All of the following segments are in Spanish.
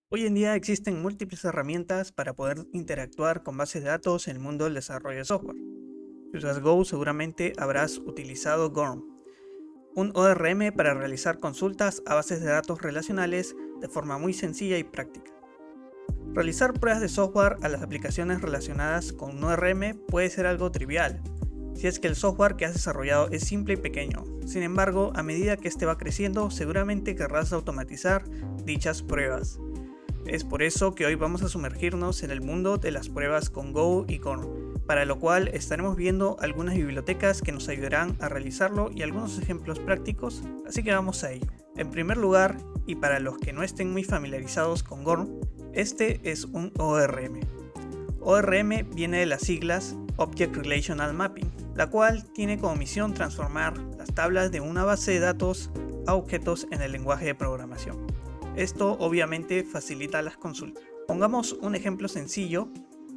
Hoy en día existen múltiples herramientas para poder interactuar con bases de datos en el mundo del desarrollo de software. Si usas Go, seguramente habrás utilizado GORM, un ORM para realizar consultas a bases de datos relacionales de forma muy sencilla y práctica. Realizar pruebas de software a las aplicaciones relacionadas con un ORM puede ser algo trivial, si es que el software que has desarrollado es simple y pequeño. Sin embargo, a medida que este va creciendo, seguramente querrás automatizar dichas pruebas. Es por eso que hoy vamos a sumergirnos en el mundo de las pruebas con Go y GORM, para lo cual estaremos viendo algunas bibliotecas que nos ayudarán a realizarlo y algunos ejemplos prácticos, así que vamos a ello. En primer lugar, y para los que no estén muy familiarizados con GORM, este es un ORM. ORM viene de las siglas Object Relational Mapping, la cual tiene como misión transformar las tablas de una base de datos a objetos en el lenguaje de programación. Esto obviamente facilita las consultas. Pongamos un ejemplo sencillo.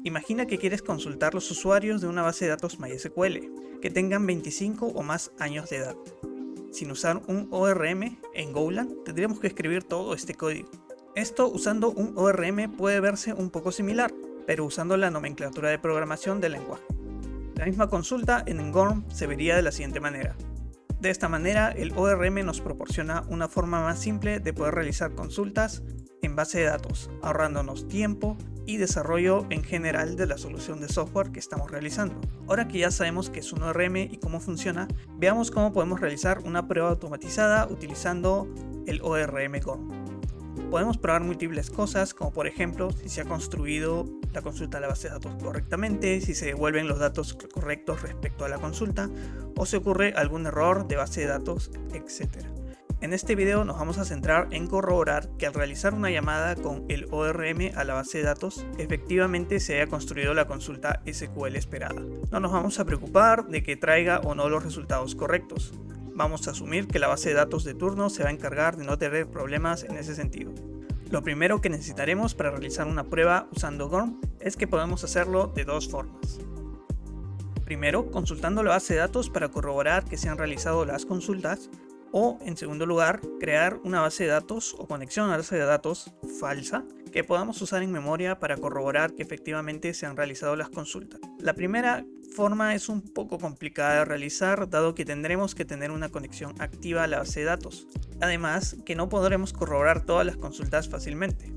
Imagina que quieres consultar los usuarios de una base de datos MySQL que tengan 25 o más años de edad. Sin usar un ORM en Golang, tendríamos que escribir todo este código. Esto usando un ORM puede verse un poco similar, pero usando la nomenclatura de programación del lenguaje. La misma consulta en GORM se vería de la siguiente manera. De esta manera, el ORM nos proporciona una forma más simple de poder realizar consultas en base de datos, ahorrándonos tiempo y desarrollo en general de la solución de software que estamos realizando. Ahora que ya sabemos qué es un ORM y cómo funciona, veamos cómo podemos realizar una prueba automatizada utilizando el ORM GORM. Podemos probar múltiples cosas, como por ejemplo si se ha construido la consulta a la base de datos correctamente, si se devuelven los datos correctos respecto a la consulta, o si ocurre algún error de base de datos, etc. En este video nos vamos a centrar en corroborar que al realizar una llamada con el ORM a la base de datos, efectivamente se haya construido la consulta SQL esperada. No nos vamos a preocupar de que traiga o no los resultados correctos. Vamos a asumir que la base de datos de turno se va a encargar de no tener problemas en ese sentido. Lo primero que necesitaremos para realizar una prueba usando GORM es que podemos hacerlo de dos formas. Primero, consultando la base de datos para corroborar que se han realizado las consultas, o en segundo lugar, crear una base de datos o conexión a la base de datos falsa que podamos usar en memoria para corroborar que efectivamente se han realizado las consultas. La primera forma es un poco complicada de realizar, dado que tendremos que tener una conexión activa a la base de datos. Además, que no podremos corroborar todas las consultas fácilmente.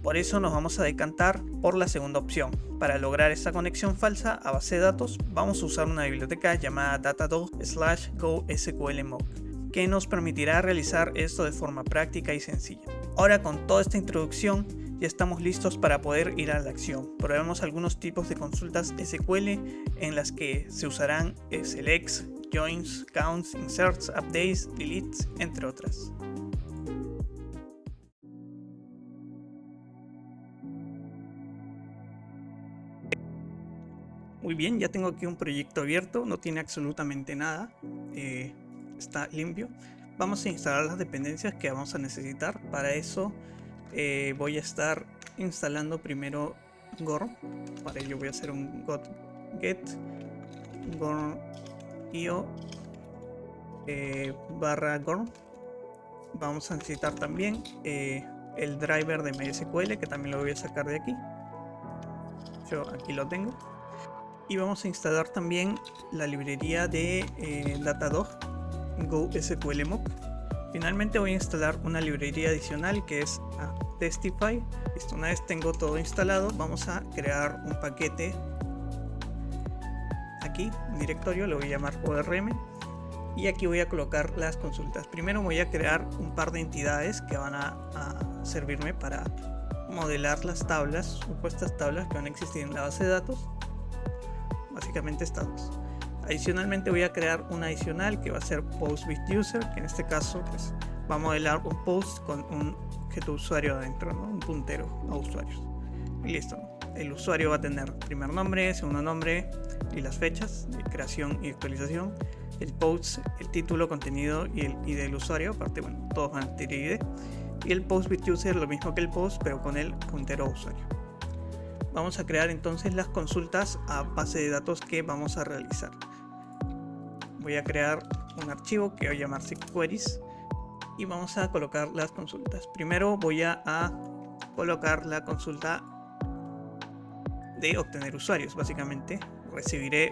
Por eso nos vamos a decantar por la segunda opción. Para lograr esta conexión falsa a base de datos, vamos a usar una biblioteca llamada Datadog/GoSQLMock, que nos permitirá realizar esto de forma práctica y sencilla. Ahora, con toda esta introducción, ya estamos listos para poder ir a la acción. Probemos algunos tipos de consultas SQL en las que se usarán selects, joins, counts, inserts, updates, deletes, entre otras. Muy bien, ya tengo aquí un proyecto abierto, no tiene absolutamente nada, está limpio. Vamos a instalar las dependencias que vamos a necesitar. Para eso voy a estar instalando primero GORM. Para ello voy a hacer un get gorm.io /gorm. Vamos a necesitar también el driver de MySQL, que también lo voy a sacar de aquí. Yo aquí lo tengo. Y vamos a instalar también la librería de Datadog GoSQLMock. Finalmente voy a instalar una librería adicional que es Testify. Listo, una vez tengo todo instalado, vamos a crear un paquete aquí, un directorio, lo voy a llamar ORM, y aquí voy a colocar las consultas. Primero voy a crear un par de entidades que van a servirme para modelar las tablas, supuestas tablas que van a existir en la base de datos. Básicamente estas dos. Adicionalmente voy a crear una adicional que va a ser post_with_user, que en este caso pues, va a modelar un post con un objeto usuario adentro, ¿no? Un puntero a usuarios. Y listo, ¿no? El usuario va a tener primer nombre, segundo nombre y las fechas de creación y actualización. El post, el título, contenido y el ID del usuario. Aparte, bueno, todos van a tener ID. Y el post_with_user lo mismo que el post, pero con el puntero a usuario. Vamos a crear entonces las consultas a base de datos que vamos a realizar. Voy a crear un archivo que voy a llamar queries y vamos a colocar las consultas. Primero voy a colocar la consulta de obtener usuarios. Básicamente recibiré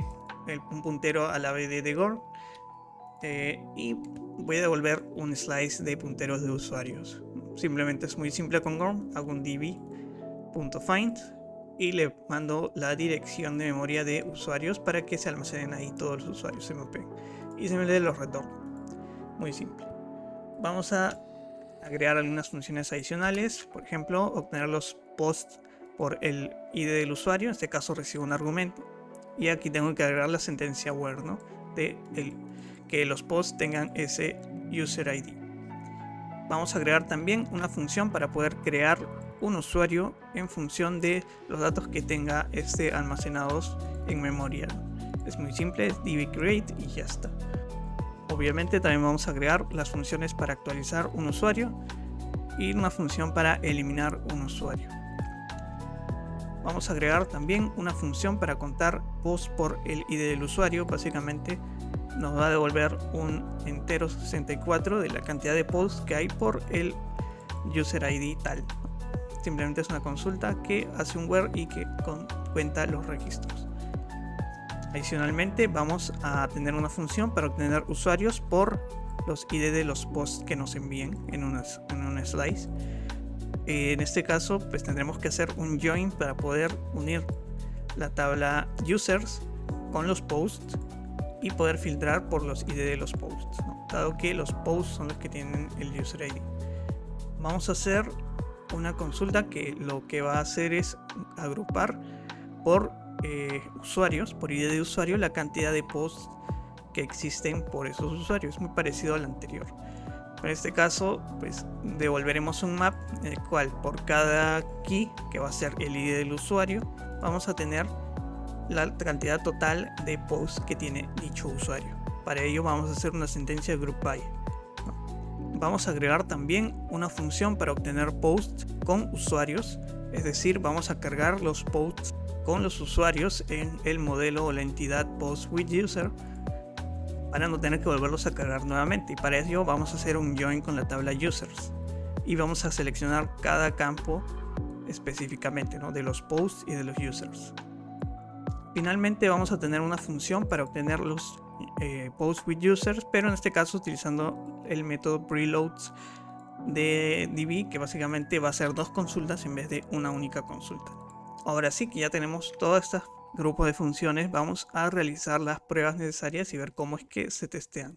un puntero a la BD de Gorm y voy a devolver un slice de punteros de usuarios. Simplemente es muy simple con Gorm. Hago un db.find y le mando la dirección de memoria de usuarios para que se almacenen ahí todos los usuarios, se mapeen y se me dé los retornos. Muy simple. Vamos a agregar algunas funciones adicionales, por ejemplo, obtener los posts por el ID del usuario. En este caso recibo un argumento y aquí tengo que agregar la sentencia where, ¿no? Que los posts tengan ese user ID. Vamos a agregar también una función para poder crear un usuario en función de los datos que tenga almacenados en memoria. Es muy simple, es dbCreate y ya está. Obviamente también vamos a agregar las funciones para actualizar un usuario y una función para eliminar un usuario. Vamos a agregar también una función para contar posts por el ID del usuario. Básicamente nos va a devolver un entero 64 de la cantidad de posts que hay por el user ID tal. Simplemente es una consulta que hace un where y que cuenta los registros. Adicionalmente vamos a tener una función para obtener usuarios por los ID de los posts que nos envíen en un slice. En este caso pues tendremos que hacer un join para poder unir la tabla users con los posts y poder filtrar por los ID de los posts, ¿no? Dado que los posts son los que tienen el user ID. Vamos a hacer una consulta que lo que va a hacer es agrupar por usuarios, por ID de usuario, la cantidad de posts que existen por esos usuarios. Muy parecido al anterior. En este caso pues devolveremos un map en el cual por cada key, que va a ser el ID del usuario, vamos a tener la cantidad total de posts que tiene dicho usuario. Para ello vamos a hacer una sentencia group by. Vamos a agregar también una función para obtener posts con usuarios, es decir, vamos a cargar los posts con los usuarios en el modelo o la entidad post with user para no tener que volverlos a cargar nuevamente, y para ello vamos a hacer un join con la tabla users y vamos a seleccionar cada campo específicamente, ¿no? De los posts y de los users. Finalmente vamos a tener una función para obtener los posts with users, pero en este caso utilizando el método preloads de DB, que básicamente va a ser 2 consultas en vez de una única consulta. Ahora sí que ya tenemos todo este grupo de funciones, vamos a realizar las pruebas necesarias y ver cómo es que se testean.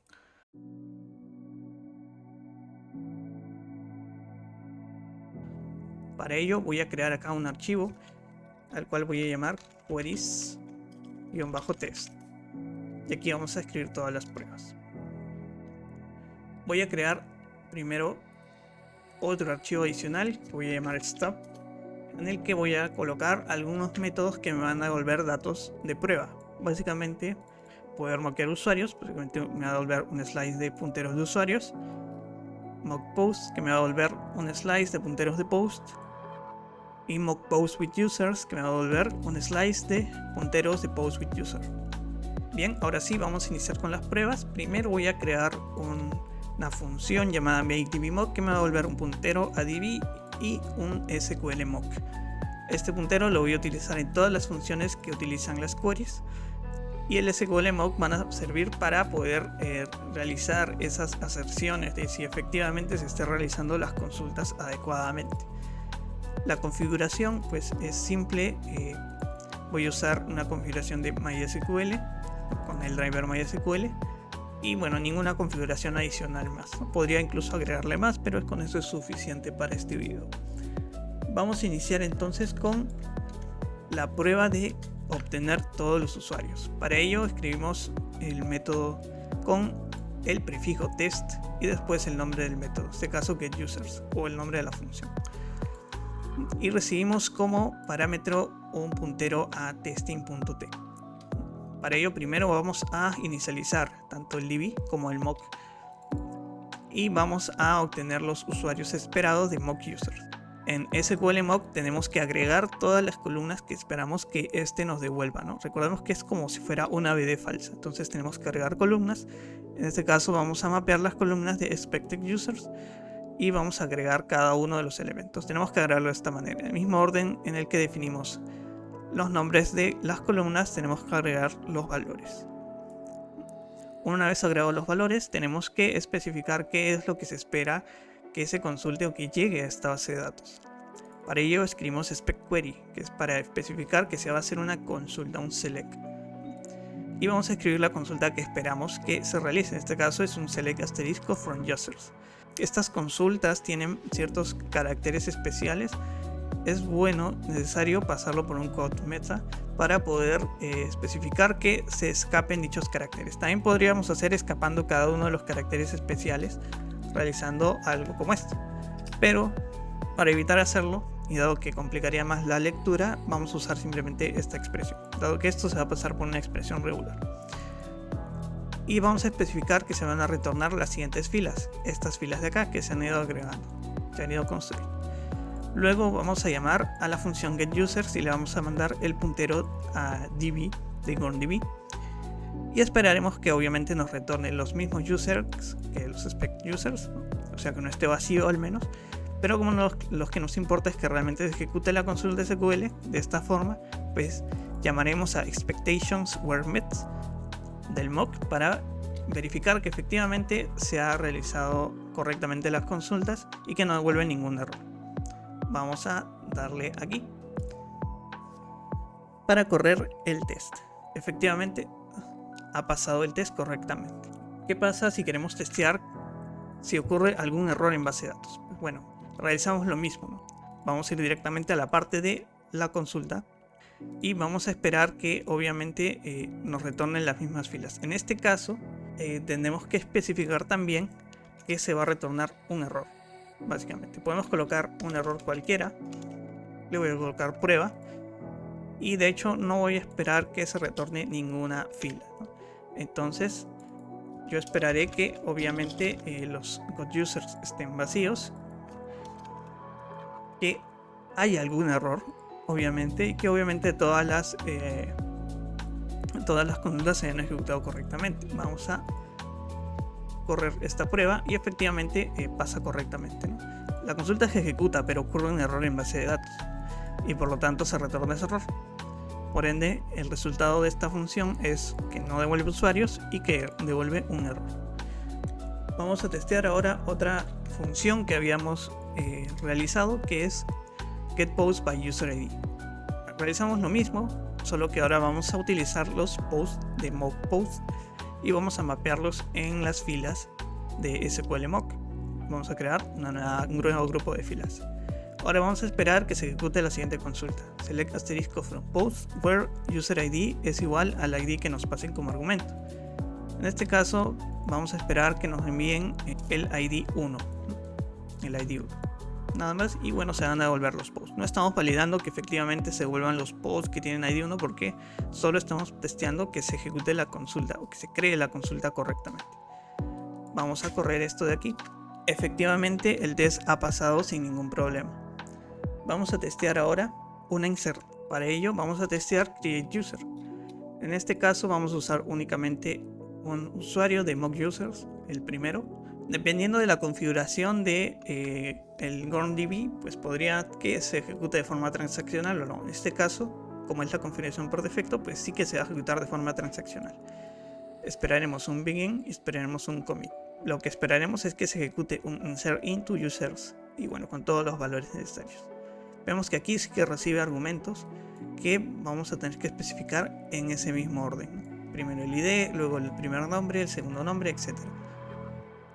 Para ello voy a crear acá un archivo al cual voy a llamar queries-test y aquí vamos a escribir todas las pruebas. Voy a crear primero otro archivo adicional que voy a llamar stop, en el que voy a colocar algunos métodos que me van a devolver datos de prueba. Básicamente poder mockear usuarios, básicamente me va a devolver un slice de punteros de usuarios, mock post, que me va a devolver un slice de punteros de post, y mock post with users, que me va a devolver un slice de punteros de post with user. Bien, ahora sí vamos a iniciar con las pruebas. Primero voy a crear una función llamada makeDBMock que me va a devolver un puntero a DB y un SQL mock. Este puntero lo voy a utilizar en todas las funciones que utilizan las queries, y el SQL mock van a servir para poder realizar esas aserciones de si efectivamente se están realizando las consultas adecuadamente. La configuración pues es simple. Voy a usar una configuración de MySQL con el driver MySQL y bueno, ninguna configuración adicional más. Podría incluso agregarle más, pero con eso es suficiente para este video. Vamos a iniciar entonces con la prueba de obtener todos los usuarios. Para ello escribimos el método con el prefijo test y después el nombre del método, en este caso getUsers, o el nombre de la función, y recibimos como parámetro un puntero a testing.t. Para ello primero vamos a inicializar tanto el DB como el mock y vamos a obtener los usuarios esperados de mock users. En SQL mock tenemos que agregar todas las columnas que esperamos que este nos devuelva, ¿no? Recordemos que es como si fuera una BD falsa, entonces tenemos que agregar columnas. En este caso vamos a mapear las columnas de expected users y vamos a agregar cada uno de los elementos. Tenemos que agregarlo de esta manera, en el mismo orden en el que definimos los nombres de las columnas, tenemos que agregar los valores. Una vez agregados los valores, tenemos que especificar qué es lo que se espera que se consulte o que llegue a esta base de datos. Para ello escribimos spec_query, que es para especificar que se va a hacer una consulta, un select. Y vamos a escribir la consulta que esperamos que se realice. En este caso es un select asterisco from users. Estas consultas tienen ciertos caracteres especiales. Es necesario pasarlo por un code meta para poder especificar que se escapen dichos caracteres. También podríamos hacer escapando cada uno de los caracteres especiales realizando algo como esto, pero para evitar hacerlo y dado que complicaría más la lectura, vamos a usar simplemente esta expresión, dado que esto se va a pasar por una expresión regular. Y vamos a especificar que se van a retornar las siguientes filas, estas filas de acá que se han ido agregando, se han ido construyendo. Luego vamos a llamar a la función getUsers y le vamos a mandar el puntero a db de GormDB. Y esperaremos que obviamente nos retorne los mismos users que los spec_users, ¿no? O sea que no esté vacío al menos. Pero como los que nos importa es que realmente se ejecute la consulta SQL de esta forma, pues llamaremos a expectationsWereMet del mock para verificar que efectivamente se ha realizado correctamente las consultas y que no devuelve ningún error. Vamos a darle aquí para correr el test. Efectivamente ha pasado el test correctamente. ¿Qué pasa si queremos testear si ocurre algún error en base de datos? Pues bueno, realizamos lo mismo, ¿no? Vamos a ir directamente a la parte de la consulta y vamos a esperar que obviamente nos retornen las mismas filas. En este caso tenemos que especificar también que se va a retornar un error. Básicamente podemos colocar un error cualquiera, le voy a colocar prueba y de hecho no voy a esperar que se retorne ninguna fila, ¿no? Entonces yo esperaré que obviamente los getUsers estén vacíos, que haya algún error obviamente y que obviamente todas las consultas se hayan ejecutado correctamente. Vamos a correr esta prueba y efectivamente pasa correctamente, ¿no? La consulta se ejecuta pero ocurre un error en base de datos y por lo tanto se retorna ese error. Por ende el resultado de esta función es que no devuelve usuarios y que devuelve un error. Vamos a testear ahora otra función que habíamos realizado, que es getPostByUserID. Realizamos lo mismo, solo que ahora vamos a utilizar los posts de mockPost y vamos a mapearlos en las filas de SQL Mock. Vamos a crear un nuevo grupo de filas. Ahora vamos a esperar que se ejecute la siguiente consulta. Select asterisco from post where user_id es igual al ID que nos pasen como argumento. En este caso vamos a esperar que nos envíen el ID 1. El ID 1. Nada más y bueno, se van a devolver los posts. No estamos validando que efectivamente se devuelvan los posts que tienen ID 1 porque solo estamos testeando que se ejecute la consulta o que se cree la consulta correctamente. Vamos a correr esto de aquí. Efectivamente el test ha pasado sin ningún problema. Vamos a testear ahora una insert. Para ello vamos a testear createUser. En este caso vamos a usar únicamente un usuario de mockUsers, el primero. Dependiendo de la configuración de el GormDB, pues podría que se ejecute de forma transaccional o no. En este caso, como es la configuración por defecto, pues sí que se va a ejecutar de forma transaccional. Esperaremos un begin y esperaremos un commit. Lo que esperaremos es que se ejecute un insert into users y bueno, con todos los valores necesarios. Vemos que aquí sí que recibe argumentos que vamos a tener que especificar en ese mismo orden. Primero el ID, luego el primer nombre, el segundo nombre, etc.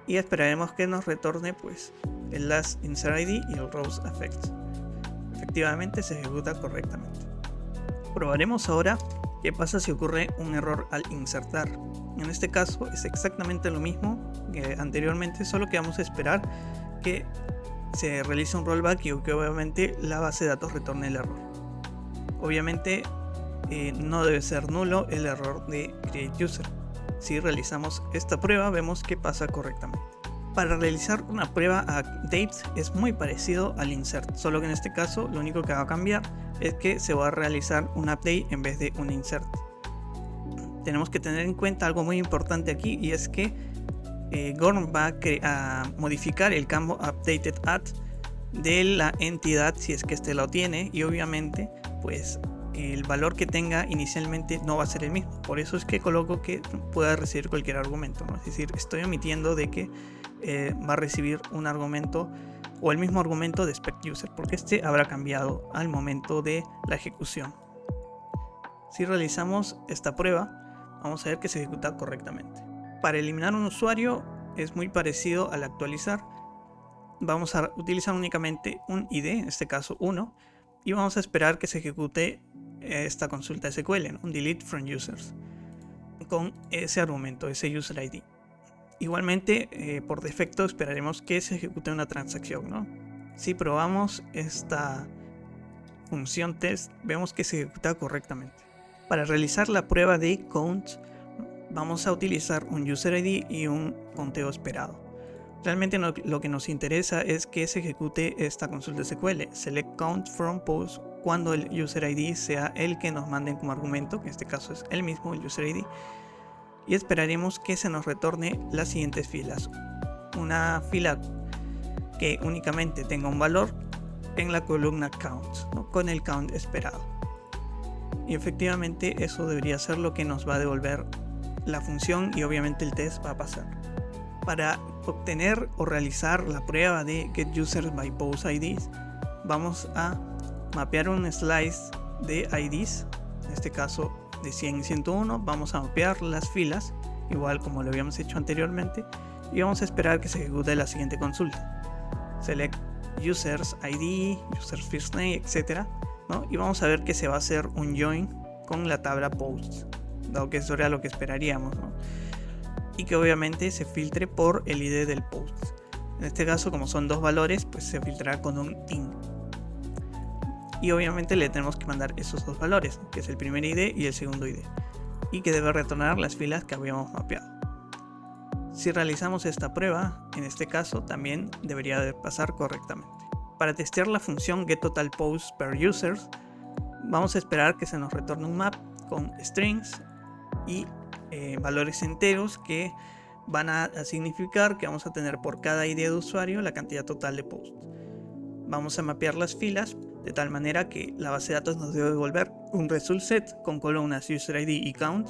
Y esperaremos que nos retorne pues el last insert ID y el rows affect. Efectivamente se ejecuta correctamente. Probaremos ahora qué pasa si ocurre un error al insertar. En este caso es exactamente lo mismo que anteriormente, solo que vamos a esperar que se realice un rollback y que obviamente la base de datos retorne el error. Obviamente no debe ser nulo el error de createUser. Si realizamos esta prueba vemos que pasa correctamente. Para realizar una prueba a update es muy parecido al insert, solo que en este caso lo único que va a cambiar es que se va a realizar un update en vez de un insert. Tenemos que tener en cuenta algo muy importante aquí y es que Gorm va a modificar el campo updated at de la entidad si es que este lo tiene, y obviamente pues el valor que tenga inicialmente no va a ser el mismo. Por eso es que coloco que pueda recibir cualquier argumento, ¿no? Es decir, estoy omitiendo de que va a recibir un argumento o el mismo argumento de expect_user, porque este habrá cambiado al momento de la ejecución. Si realizamos esta prueba, vamos a ver que se ejecuta correctamente. Para eliminar un usuario es muy parecido al actualizar. Vamos a utilizar únicamente un ID, en este caso 1, y vamos a esperar que se ejecute esta consulta SQL, ¿no? Un delete from users, con ese argumento, ese user ID. Igualmente, por defecto esperaremos que se ejecute una transacción, ¿no? Si probamos esta función test, vemos que se ejecuta correctamente. Para realizar la prueba de count, vamos a utilizar un user ID y un conteo esperado. Realmente lo que nos interesa es que se ejecute esta consulta SQL, select count from post, cuando el user ID sea el que nos manden como argumento, que en este caso es el mismo, el user ID, y esperaremos que se nos retorne las siguientes filas. Una fila que únicamente tenga un valor en la columna count, ¿no? Con el count esperado. Y efectivamente eso debería ser lo que nos va a devolver la función, y obviamente el test va a pasar. Para obtener o realizar la prueba de getUsersByPostIDs, vamos a mapear un slice de IDs, en este caso de 100 y 101. Vamos a mapear las filas, igual como lo habíamos hecho anteriormente, y vamos a esperar que se ejecute la siguiente consulta. Select users ID, users first name, etc., ¿no? Y vamos a ver que se va a hacer un join con la tabla posts, dado que eso era lo que esperaríamos, ¿no? Y que obviamente se filtre por el ID del post. En este caso, como son dos valores, pues se filtrará con un in. Y obviamente le tenemos que mandar esos dos valores, ¿no? Que es el primer ID y el segundo ID, y que debe retornar las filas que habíamos mapeado. Si realizamos esta prueba, en este caso también debería de pasar correctamente. Para testear la función getTotalPostPerUsers, vamos a esperar que se nos retorne un map con strings y valores enteros que van a significar que vamos a tener por cada ID de usuario la cantidad total de posts. Vamos a mapear las filas de tal manera que la base de datos nos debe devolver un result set con columnas user ID y count,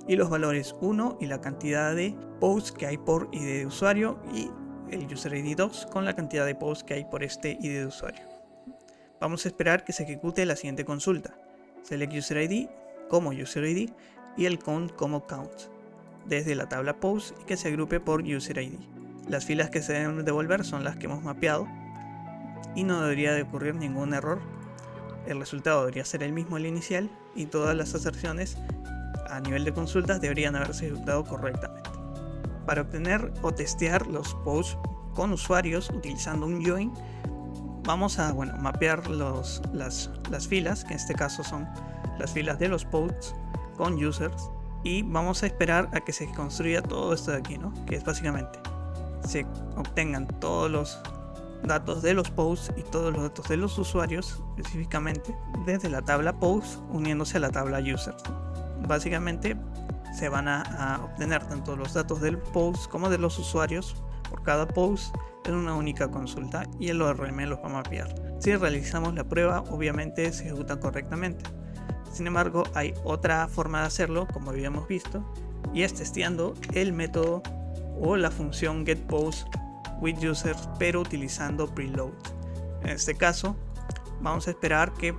y los valores 1 y la cantidad de posts que hay por ID de usuario, y el user ID 2 con la cantidad de posts que hay por este ID de usuario. Vamos a esperar que se ejecute la siguiente consulta: select user ID como user ID y el count como count desde la tabla post, y que se agrupe por user ID. Las filas que se deben devolver son las que hemos mapeado y no debería de ocurrir ningún error. El resultado debería ser el mismo al inicial, y todas las aserciones a nivel de consultas deberían haberse ejecutado correctamente. Para obtener o testear los posts con usuarios utilizando un join, vamos a mapear las filas, que en este caso son las filas de los posts con users, y vamos a esperar a que se construya todo esto de aquí, ¿no? Que es básicamente se obtengan todos los datos de los posts y todos los datos de los usuarios específicamente desde la tabla posts uniéndose a la tabla users. Básicamente se van a obtener tanto los datos del post como de los usuarios por cada post en una única consulta, y el ORM los va a mapear. Si realizamos la prueba, obviamente se ejecuta correctamente. Sin embargo, hay otra forma de hacerlo, como habíamos visto, y es testeando el método o la función getPostWithUsers, pero utilizando preload. En este caso, vamos a esperar que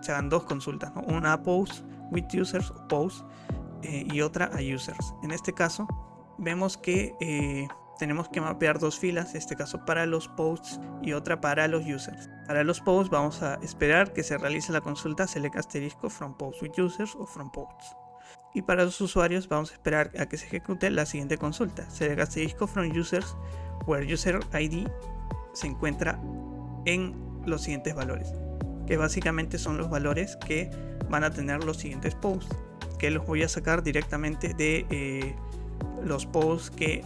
se hagan dos consultas, ¿no? Una a post with users o post, y otra a users. En este caso, vemos que tenemos que mapear dos filas, en este caso para los posts y otra para los users. Para los posts vamos a esperar que se realice la consulta select asterisco from post with users o from posts. Y para los usuarios vamos a esperar a que se ejecute la siguiente consulta, select asterisco from users where user ID se encuentra en los siguientes valores, que básicamente son los valores que van a tener los siguientes posts, que los voy a sacar directamente de los posts que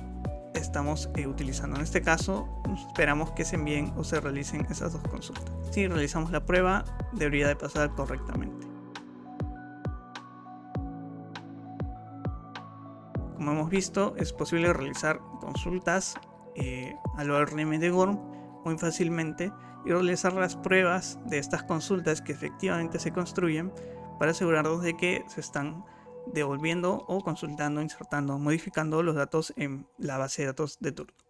estamos utilizando. En este caso esperamos que se envíen o se realicen esas dos consultas. Si realizamos la prueba, debería de pasar correctamente. Como hemos visto, es posible realizar consultas al ORM de Gorm muy fácilmente y realizar las pruebas de estas consultas que efectivamente se construyen para asegurarnos de que se están devolviendo o consultando, insertando, modificando los datos en la base de datos de turno.